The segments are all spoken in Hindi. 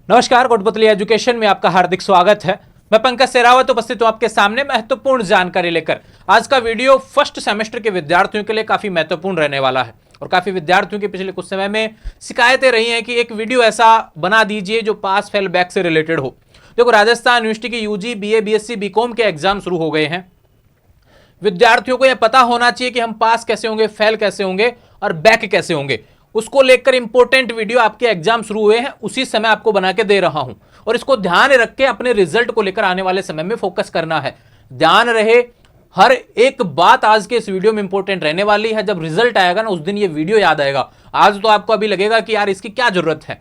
नमस्कार, कोटपुतली एजुकेशन में आपका हार्दिक स्वागत है। मैं पंकज सेरावत उपस्थित हूं आपके सामने महत्वपूर्ण जानकारी लेकर। आज का वीडियो फर्स्ट सेमेस्टर के विद्यार्थियों के लिए काफी महत्वपूर्ण रहने वाला है और काफी विद्यार्थियों की पिछले कुछ समय में शिकायतें रही हैं कि एक वीडियो ऐसा बना दीजिए जो पास फेल बैक से रिलेटेड हो। देखो, राजस्थान यूनिवर्सिटी की यूजी, बीए, बीएससी, बीकॉम के एग्जाम शुरू हो गए हैं। विद्यार्थियों को यह पता होना चाहिए कि हम पास कैसे होंगे, फेल कैसे होंगे और बैक कैसे होंगे। उसको लेकर इंपॉर्टेंट वीडियो आपके एग्जाम शुरू हुए हैं उसी समय आपको बना के दे रहा हूं और इसको ध्यान रख के अपने रिजल्ट को लेकर आने वाले समय में फोकस करना है। ध्यान रहे, हर एक बात आज के इस वीडियो में इंपॉर्टेंट रहने वाली है। जब रिजल्ट आएगा ना, उस दिन ये वीडियो याद आएगा। आज तो आपको अभी लगेगा कि यार इसकी क्या जरूरत है,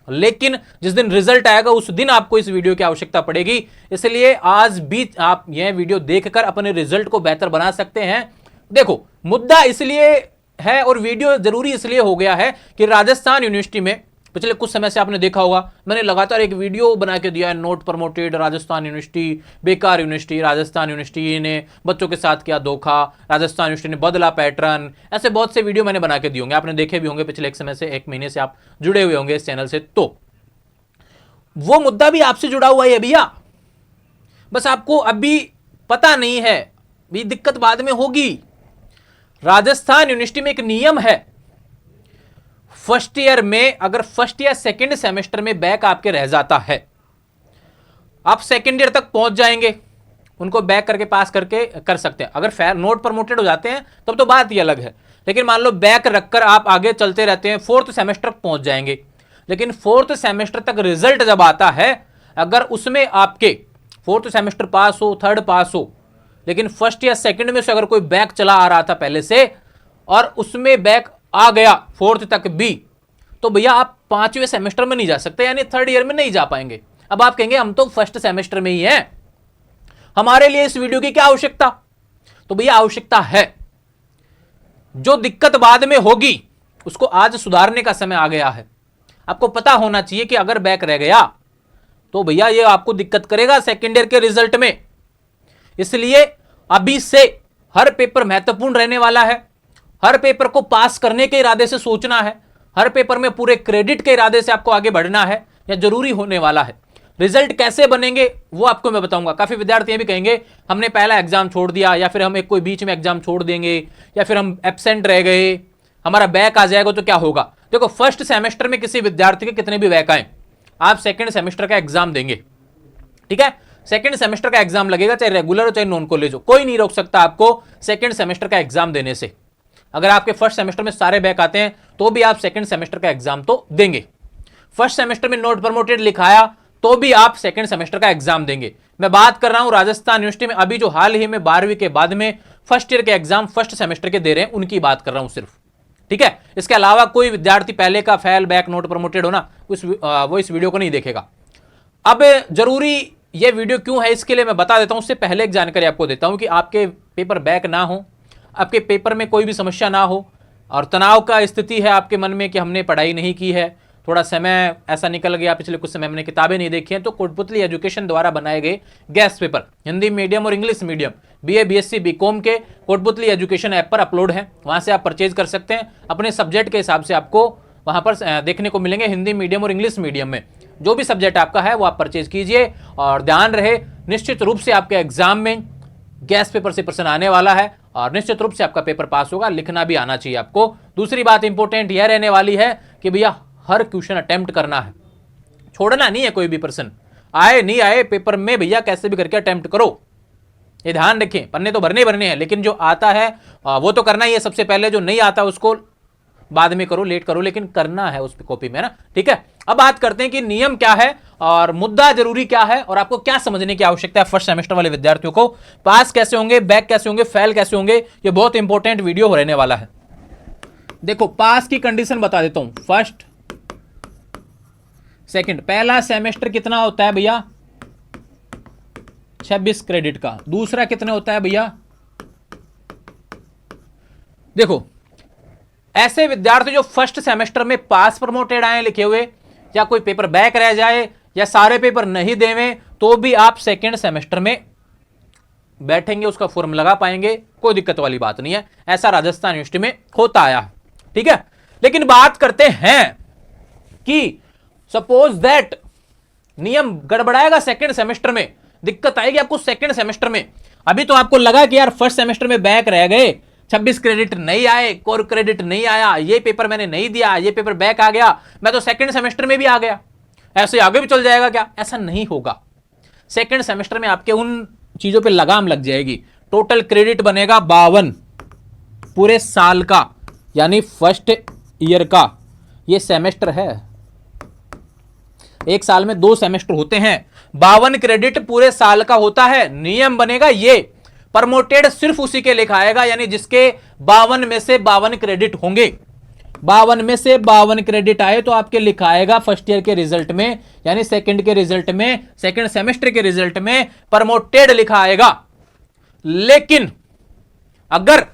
लेकिन जिस दिन रिजल्ट आएगा उस दिन आपको इस वीडियो की आवश्यकता पड़ेगी। इसलिए आज भी आप यह वीडियो देखकर अपने रिजल्ट को बेहतर बना सकते हैं। देखो, मुद्दा इसलिए है और वीडियो जरूरी इसलिए हो गया है कि राजस्थान यूनिवर्सिटी में पिछले कुछ समय से आपने देखा होगा, मैंने लगातार एक वीडियो बना के दिया है। नोट प्रमोटेड, राजस्थान यूनिवर्सिटी बेकार यूनिवर्सिटी, राजस्थान यूनिवर्सिटी ने बच्चों के साथ किया धोखा, राजस्थान यूनिवर्सिटी ने बदला पैटर्न। ऐसे बहुत से वीडियो मैंने बना के दिए होंगे, आपने देखे भी होंगे। पिछले एक समय से, एक महीने से आप जुड़े हुए होंगे इस चैनल से, तो वो मुद्दा भी आपसे जुड़ा हुआ है भैया। बस आपको अभी पता नहीं है, भी दिक्कत बाद में होगी। राजस्थान यूनिवर्सिटी में एक नियम है, फर्स्ट ईयर में अगर फर्स्ट या सेकंड सेमेस्टर में बैक आपके रह जाता है, आप सेकंड ईयर तक पहुंच जाएंगे, उनको बैक करके पास करके कर सकते हैं। अगर फेयर नोट प्रमोटेड हो जाते हैं तब तो बात ही अलग है, लेकिन मान लो बैक रखकर आप आगे चलते रहते हैं, फोर्थ सेमेस्टर तक पहुंच जाएंगे। लेकिन फोर्थ सेमेस्टर तक रिजल्ट जब आता है, अगर उसमें आपके फोर्थ सेमेस्टर पास हो, थर्ड पास हो, लेकिन फर्स्ट या सेकंड में से अगर कोई बैक चला आ रहा था पहले से और उसमें बैक आ गया फोर्थ तक भी, तो भैया आप पांचवें सेमेस्टर में नहीं जा सकते, यानी थर्ड ईयर में नहीं जा पाएंगे। अब आप कहेंगे हम तो फर्स्ट सेमेस्टर में ही हैं, हमारे लिए इस वीडियो की क्या आवश्यकता? तो भैया आवश्यकता है। जो दिक्कत बाद में होगी उसको आज सुधारने का समय आ गया है। आपको पता होना चाहिए कि अगर बैक रह गया तो भैया ये आपको दिक्कत करेगा सेकेंड ईयर के रिजल्ट में। इसलिए अभी से हर पेपर महत्वपूर्ण रहने वाला है। हर पेपर को पास करने के इरादे से सोचना है, हर पेपर में पूरे क्रेडिट के इरादे से आपको आगे बढ़ना है, यह जरूरी होने वाला है। रिजल्ट कैसे बनेंगे वो आपको मैं बताऊंगा। काफी विद्यार्थी भी कहेंगे हमने पहला एग्जाम छोड़ दिया, या फिर हम एक कोई बीच में एग्जाम छोड़ देंगे, या फिर हम एब्सेंट रह गए, हमारा बैक आ जाएगा तो क्या होगा। देखो, फर्स्ट सेमेस्टर में किसी विद्यार्थी के कितने भी बैक आए, आप सेकेंड सेमेस्टर का एग्जाम देंगे, ठीक है। सेकेंड सेमेस्टर का एग्जाम लगेगा, चाहे रेगुलर हो चाहे नॉन कॉलेज हो, कोई नहीं रोक सकता आपको सेकेंड सेमेस्टर का एग्जाम देने से। अगर आपके फर्स्ट सेमेस्टर में सारे बैक आते हैं तो भी आप सेकेंड सेमेस्टर का एग्जाम तो देंगे। फर्स्ट सेमेस्टर में नोट प्रमोटेड लिखाया तो भी आप सेकेंड सेमेस्टर का एग्जाम देंगे। मैं बात कर रहा हूं राजस्थान यूनिवर्सिटी में अभी जो हाल ही में 12वीं के बाद में फर्स्ट ईयर के एग्जाम फर्स्ट सेमेस्टर के दे रहे हैं, उनकी बात कर रहा हूं सिर्फ, ठीक है। इसके अलावा कोई विद्यार्थी पहले का फेल बैक नोट प्रमोटेड हो ना, वो इस वीडियो को नहीं देखेगा। अब जरूरी ये वीडियो क्यों है इसके लिए मैं बता देता हूं। उससे पहले एक जानकारी आपको देता हूं कि आपके पेपर बैक ना हो, आपके पेपर में कोई भी समस्या ना हो और तनाव का स्थिति है आपके मन में कि हमने पढ़ाई नहीं की है, थोड़ा समय ऐसा निकल गया, पिछले कुछ समय हमने किताबें नहीं देखी हैं, तो कोटपुतली एजुकेशन द्वारा बनाए गए गेस्ट पेपर हिंदी मीडियम और English medium, BA, BSc, BCom के कोटपुतली एजुकेशन ऐप पर अपलोड हैं। वहां से आप परचेज कर सकते हैं। अपने सब्जेक्ट के हिसाब से आपको वहां पर देखने को मिलेंगे, हिंदी मीडियम और इंग्लिश मीडियम में जो भी सब्जेक्ट आपका है वो आप परचेज कीजिए। और ध्यान रहे, निश्चित रूप से आपके एग्जाम में गेस्ट पेपर से प्रश्न आने वाला है और निश्चित रूप से आपका पेपर पास होगा, लिखना भी आना चाहिए आपको। दूसरी बात इंपॉर्टेंट यह रहने वाली है कि भैया हर क्वेश्चन अटेम्प्ट करना है, छोड़ना नहीं है। कोई भी प्रश्न आए नहीं आए पेपर में भैया कैसे भी करके अटेम्प्ट करो, ये ध्यान रखें। पन्ने तो भरने भरने हैं, लेकिन जो आता है वो तो करना ही है सबसे पहले, जो नहीं आता उसको बाद में करो, लेट करो, लेकिन करना है उस कॉपी में ना, ठीक है। अब बात करते हैं कि नियम क्या है और मुद्दा जरूरी क्या है और आपको क्या समझने की आवश्यकता है। फर्स्ट सेमेस्टर वाले विद्यार्थियों को पास कैसे होंगे, बैक कैसे होंगे, फेल कैसे होंगे, ये बहुत इंपॉर्टेंट वीडियो रहने वाला है। देखो, पास की कंडीशन बता देता हूं। फर्स्ट सेकंड, पहला सेमेस्टर कितना होता है भैया, 26 क्रेडिट का। दूसरा कितने होता है भैया, देखो ऐसे विद्यार्थी जो फर्स्ट सेमेस्टर में पास प्रमोटेड आए लिखे हुए, या कोई पेपर बैक रह जाए या सारे पेपर नहीं देवे, तो भी आप सेकेंड सेमेस्टर में बैठेंगे, उसका फॉर्म लगा पाएंगे, कोई दिक्कत वाली बात नहीं है। ऐसा राजस्थान यूनिवर्सिटी में होता आया, ठीक है। लेकिन बात करते हैं कि सपोज दैट नियम गड़बड़ाएगा सेकंड सेमेस्टर में, दिक्कत आएगी आपको सेकंड सेमेस्टर में। अभी तो आपको लगा कि यार फर्स्ट सेमेस्टर में बैक रह गए, 26 क्रेडिट नहीं आए, कोर क्रेडिट नहीं आया, ये पेपर मैंने नहीं दिया, ये पेपर बैक आ गया, मैं तो सेकंड सेमेस्टर में भी आ गया, ऐसे आगे भी चल जाएगा क्या? ऐसा नहीं होगा। सेकंड सेमेस्टर में आपके उन चीजों पे लगाम लग जाएगी। टोटल क्रेडिट बनेगा 52 पूरे साल का, यानी फर्स्ट ईयर का। ये सेमेस्टर है, एक साल में 2 सेमेस्टर होते हैं, 52 क्रेडिट पूरे साल का होता है। नियम बनेगा ये, प्रमोटेड सिर्फ उसी के लिखाएगा, यानी जिसके 52 में से 52 क्रेडिट होंगे। 52 में से 52 क्रेडिट आए तो आपके लिखाएगा फर्स्ट ईयर के रिजल्ट में, यानी सेकंड के रिजल्ट में, सेकंड सेमेस्टर के रिजल्ट में प्रमोटेड लिखा आएगा। लेकिन अगर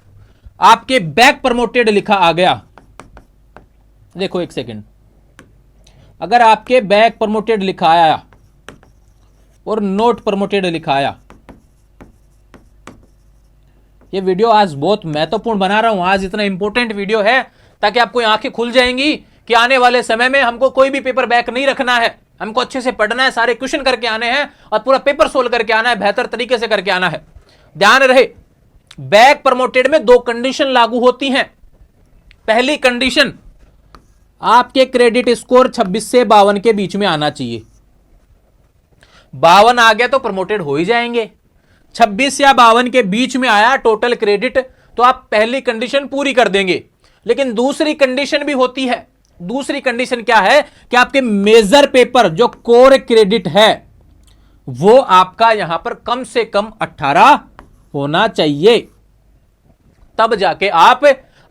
आपके बैक प्रमोटेड लिखा आ गया, देखो एक सेकंड, अगर आपके बैक प्रमोटेड लिखा आया और नोट प्रमोटेड लिखा आया, ये वीडियो आज बहुत महत्वपूर्ण बना रहा हूं, आज इतना इंपॉर्टेंट वीडियो है ताकि आपको आंखें खुल जाएंगी कि आने वाले समय में हमको कोई भी पेपर बैक नहीं रखना है, हमको अच्छे से पढ़ना है, सारे क्वेश्चन करके आने हैं और पूरा पेपर सोल्व करके आना है, बेहतर तरीके से करके आना है। ध्यान रहे, बैक प्रमोटेड में 2 कंडीशन लागू होती हैं। पहली कंडीशन, आपके क्रेडिट स्कोर 26 से 52 के बीच में आना चाहिए। 52 आ गया तो प्रमोटेड हो ही जाएंगे। 26 या 52 के बीच में आया टोटल क्रेडिट तो आप पहली कंडीशन पूरी कर देंगे। लेकिन दूसरी कंडीशन भी होती है। दूसरी कंडीशन क्या है कि आपके मेजर पेपर जो कोर क्रेडिट है वो आपका यहां पर कम से कम 18 होना चाहिए, तब जाके आप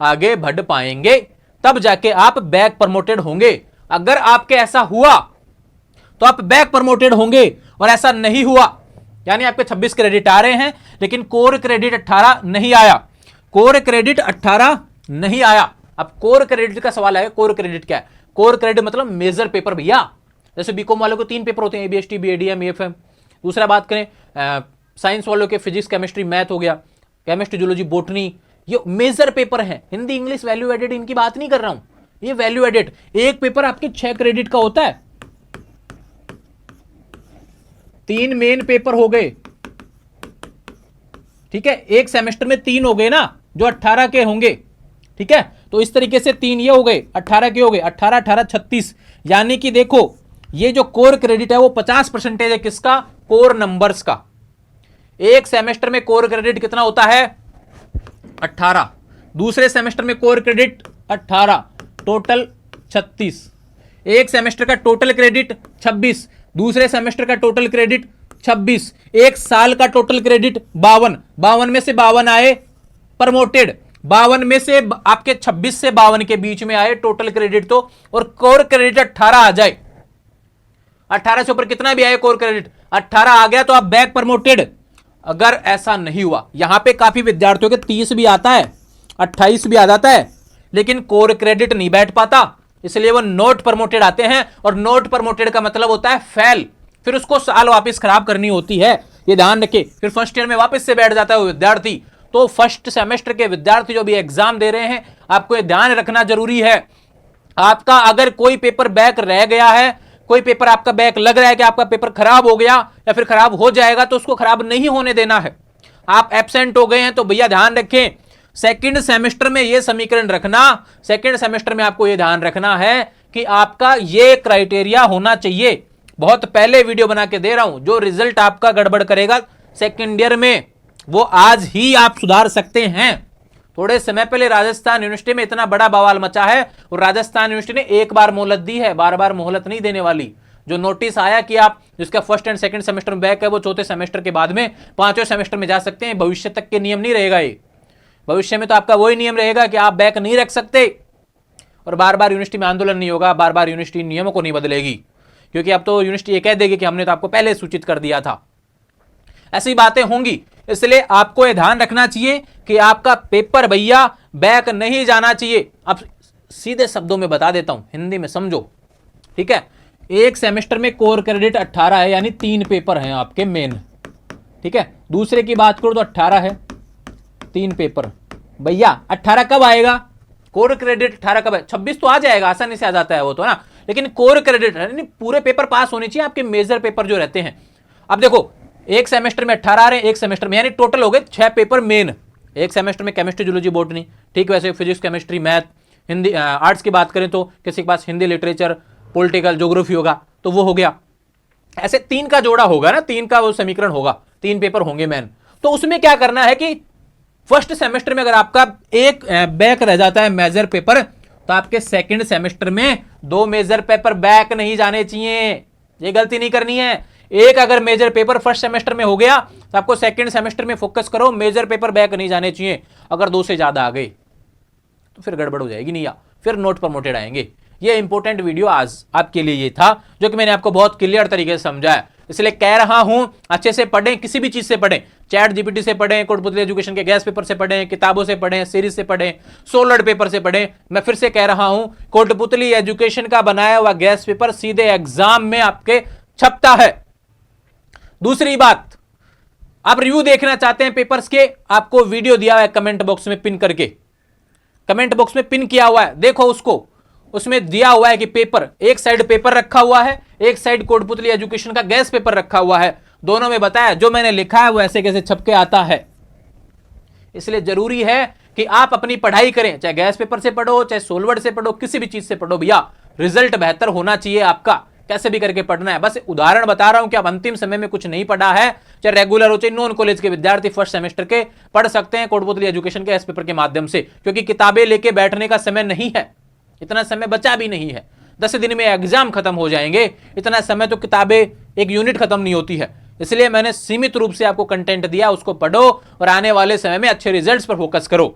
आगे बढ़ पाएंगे, तब जाके आप बैक प्रमोटेड होंगे। अगर आपके ऐसा हुआ तो आप बैक प्रमोटेड होंगे और ऐसा नहीं हुआ, यानी आपके 26 क्रेडिट आ रहे हैं लेकिन कोर क्रेडिट 18 नहीं आया, कोर क्रेडिट 18 नहीं आया। अब कोर क्रेडिट का सवाल है, कोर क्रेडिट क्या है? कोर क्रेडिट मतलब मेजर पेपर भैया। जैसे बीकॉम वालों को 3 पेपर होते हैं, एबीएसटी, बीएडीएम, एएफएम। दूसरा बात करें साइंस वालों के फिजिक्स, केमिस्ट्री, मैथ हो गया, केमिस्ट्री, जूलॉजी, बॉटनी, ये मेजर पेपर हैं। हिंदी, इंग्लिश, वैल्यू एडेड इनकी बात नहीं कर रहा हूं, ये वैल्यू एडेड। एक पेपर आपके 6 क्रेडिट का होता है, 3 मेन पेपर हो गए, ठीक है, एक सेमेस्टर में 3 हो गए ना, जो 18 के होंगे, ठीक है। तो इस तरीके से 3 ये हो गए, 18 के हो गए, 18 18 36, यानी कि देखो ये जो कोर क्रेडिट है वो 50% है किसका? कोर नंबर्स का। एक सेमेस्टर में कोर क्रेडिट कितना होता है? 18। दूसरे सेमेस्टर में कोर क्रेडिट 18, टोटल 36। एक सेमेस्टर का टोटल क्रेडिट 26, दूसरे सेमेस्टर का टोटल क्रेडिट 26, एक साल का टोटल क्रेडिट 52। 52 में से 52 आए प्रमोटेड, 52 में से आपके 26 से 52 के बीच में आए टोटल क्रेडिट तो, और कोर क्रेडिट 18 आ जाए, 18 से ऊपर कितना भी आए कोर क्रेडिट 18 आ गया तो आप बैक प्रमोटेड। अगर ऐसा नहीं हुआ, यहां पे काफी विद्यार्थियों के 30 भी आता है, 28 भी आ जाता है, लेकिन कोर क्रेडिट नहीं बैठ पाता, इसलिए वो नोट प्रमोटेड आते हैं। और नोट प्रमोटेड का मतलब होता है फेल, फिर उसको साल वापस खराब करनी होती है, ये ध्यान रखे। फिर फर्स्ट ईयर में वापस से बैठ जाता है वो विद्यार्थी। तो फर्स्ट सेमेस्टर के विद्यार्थी जो भी एग्जाम दे रहे हैं, आपको ये ध्यान रखना जरूरी है। आपका अगर कोई पेपर बैक रह गया है, कोई पेपर आपका बैक लग रहा है कि आपका पेपर खराब हो गया या फिर खराब हो जाएगा, तो उसको खराब नहीं होने देना है। आप एब्सेंट हो गए हैं तो भैया ध्यान रखें, सेकंड सेमेस्टर में यह समीकरण रखना, सेकंड सेमेस्टर में आपको यह ध्यान रखना है कि आपका यह क्राइटेरिया होना चाहिए। बहुत पहले वीडियो बना के दे रहा हूं, जो रिजल्ट आपका गड़बड़ करेगा सेकंड ईयर में वो आज ही आप सुधार सकते हैं। थोड़े समय पहले राजस्थान यूनिवर्सिटी में इतना बड़ा बवाल मचा है और राजस्थान यूनिवर्सिटी ने एक बार मोहलत दी है, बार बार मोहलत नहीं देने वाली। जो नोटिस आया कि आप जिसका फर्स्ट एंड सेकंड सेमेस्टर में बैक है वो चौथे सेमेस्टर के बाद में 5वें सेमेस्टर में जा सकते हैं। भविष्य तक के नियम नहीं रहेगा ये, भविष्य में तो आपका वही नियम रहेगा कि आप बैक नहीं रख सकते और बार बार यूनिवर्सिटी में आंदोलन नहीं होगा, बार बार यूनिवर्सिटी नियमों को नहीं बदलेगी, क्योंकि अब तो यूनिवर्सिटी ये कह देगी कि हमने तो आपको पहले सूचित कर दिया था। ऐसी बातें होंगी, इसलिए आपको यह ध्यान रखना चाहिए कि आपका पेपर भैया बैक नहीं जाना चाहिए। अब सीधे शब्दों में बता देता हूं, हिंदी में समझो, ठीक है। एक सेमेस्टर में कोर क्रेडिट 18 है, यानी 3 पेपर हैं आपके मेन, ठीक है। दूसरे की बात करो तो 18 है, 3 पेपर। भैया 18 कब आएगा? कोर क्रेडिट 18 कब है? 26 तो आ जाएगा, आसानी से आ जाता है वो तो ना, लेकिन कोर क्रेडिट यानी पूरे पेपर पास होने चाहिए आपके मेजर पेपर जो रहते हैं। अब देखो एक सेमेस्टर में 18 आ रहे हैं, एक सेमेस्टर में यानी टोटल हो गए 6 पेपर मेन। एक सेमेस्टर में केमिस्ट्री, जूलॉजी, बॉटनी, ठीक वैसे physics, chemistry, math, Hindi, arts की बात करें तो किसी के पास हिंदी, लिटरेचर, पॉलिटिकल, ज्योग्राफी होगा तो वो हो गया। ऐसे 3 का जोड़ा होगा ना, 3 का वो समीकरण होगा, 3 पेपर होंगे मैन। तो उसमें क्या करना है कि फर्स्ट सेमेस्टर में अगर आपका एक बैक रह जाता है मेजर पेपर, तो आपके सेकंड सेमेस्टर में 2 मेजर पेपर बैक नहीं जाने चाहिए। ये गलती नहीं करनी है। एक अगर मेजर पेपर फर्स्ट सेमेस्टर में हो गया तो आपको सेकंड सेमेस्टर में फोकस करो, मेजर पेपर बैक नहीं जाने चाहिए। अगर 2 से ज्यादा आ गए तो फिर गड़बड़ हो जाएगी, नहीं फिर नोट प्रमोटेड आएंगे। ये इंपॉर्टेंट वीडियो आज आपके लिए ये था जो कि मैंने आपको बहुत क्लियर तरीके से समझाया, इसलिए कह रहा हूं अच्छे से पढ़ें, किसी भी चीज से पढ़ें, चैट जीपीटी से पढ़ें, कोटपुतली एजुकेशन के गैस पेपर से पढ़ें, किताबों से पढ़ें, सीरीज से पढ़ें, सोलर पेपर से पढ़ें। मैं फिर से कह रहा हूं कोटपुतली एजुकेशन का बनाया हुआ गैस पेपर सीधे एग्जाम में आपके छपता है। दूसरी बात, आप रिव्यू देखना चाहते हैं पेपर्स के, आपको वीडियो दिया हुआ है कमेंट बॉक्स में पिन करके, कमेंट बॉक्स में पिन किया हुआ है, देखो उसको, उसमें दिया हुआ है कि पेपर, एक साइड पेपर रखा हुआ है, एक साइड कोटपुतली एजुकेशन का गैस पेपर रखा हुआ है, दोनों में बताया जो मैंने लिखा है वो ऐसे कैसे छपके आता है। इसलिए जरूरी है कि आप अपनी पढ़ाई करें, चाहे गैस पेपर से पढ़ो, चाहे सोलवर्ड से पढ़ो, किसी भी चीज से पढ़ो, भैया रिजल्ट बेहतर होना चाहिए आपका, कैसे भी करके पढ़ना है। बस उदाहरण बता रहा हूं कि आप अंतिम समय में कुछ नहीं पढ़ा है, चाहे रेगुलर हो चाहे नॉन कॉलेज के विद्यार्थी फर्स्ट सेमेस्टर के पढ़ सकते हैं कोटपुतली एजुकेशन के गैस पेपर के माध्यम से, क्योंकि किताबें लेके बैठने का समय नहीं है, इतना समय बचा भी नहीं है। 10 दिन में एग्जाम खत्म हो जाएंगे, इतना समय तो किताबें एक यूनिट खत्म नहीं होती है। इसलिए मैंने सीमित रूप से आपको कंटेंट दिया, उसको पढ़ो और आने वाले समय में अच्छे रिजल्ट्स पर फोकस करो।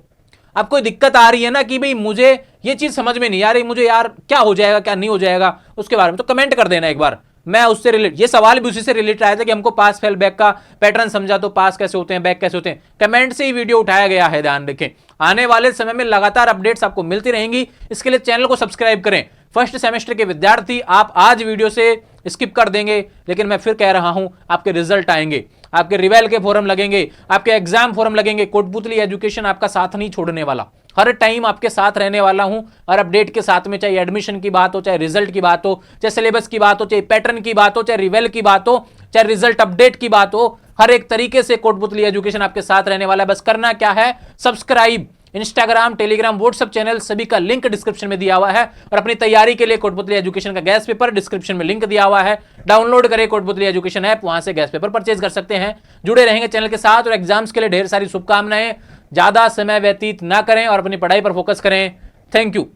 अब कोई दिक्कत आ रही है ना कि भाई मुझे ये चीज समझ में नहीं आ रही, मुझे यार क्या हो जाएगा क्या नहीं हो जाएगा उसके बारे में, तो कमेंट कर देना एक बार, मैं उससे रिलेट, ये सवाल भी उसी से रिलेटेड आया था कि हमको पास फेल बैक का पैटर्न समझा, तो पास कैसे होते हैं बैक कैसे होते हैं, कमेंट से ही वीडियो उठाया गया है, ध्यान रखें। आने वाले समय में लगातार अपडेट्स आपको मिलती रहेंगी, इसके लिए चैनल को सब्सक्राइब करें। फर्स्ट सेमेस्टर के विद्यार्थी आप आज वीडियो से स्किप कर देंगे, लेकिन मैं फिर कह रहा हूं आपके रिजल्ट आएंगे, आपके रिवेल के फॉरम लगेंगे, आपके एग्जाम फॉरम लगेंगे। कोटपुतली एजुकेशन आपका साथ नहीं छोड़ने वाला, हर टाइम आपके साथ रहने वाला हूं, हर अपडेट के साथ में, चाहे एडमिशन की बात हो, चाहे रिजल्ट की बात हो, चाहे सिलेबस की बात हो, चाहे पैटर्न की बात हो, चाहे रिवेल की बात हो, चाहे रिजल्ट अपडेट की बात हो, हर एक तरीके से कोटपुतली एजुकेशन आपके साथ रहने वाला है। बस करना क्या है, subscribe. Instagram, Telegram, WhatsApp channel सभी का लिंक डिस्क्रिप्शन में दिया हुआ है, और अपनी तैयारी के लिए कोटपुतली एजुकेशन का गैस पेपर डिस्क्रिप्शन में लिंक दिया हुआ है, डाउनलोड करें कोटपुतली एजुकेशन ऐप, वहां से गैस पेपर परचेज कर सकते हैं। जुड़े रहेंगे चैनल के साथ, और एग्जाम्स के लिए ढेर सारी शुभकामनाएं। ज्यादा समय व्यतीत ना करें और अपनी पढ़ाई पर फोकस करें। Thank you.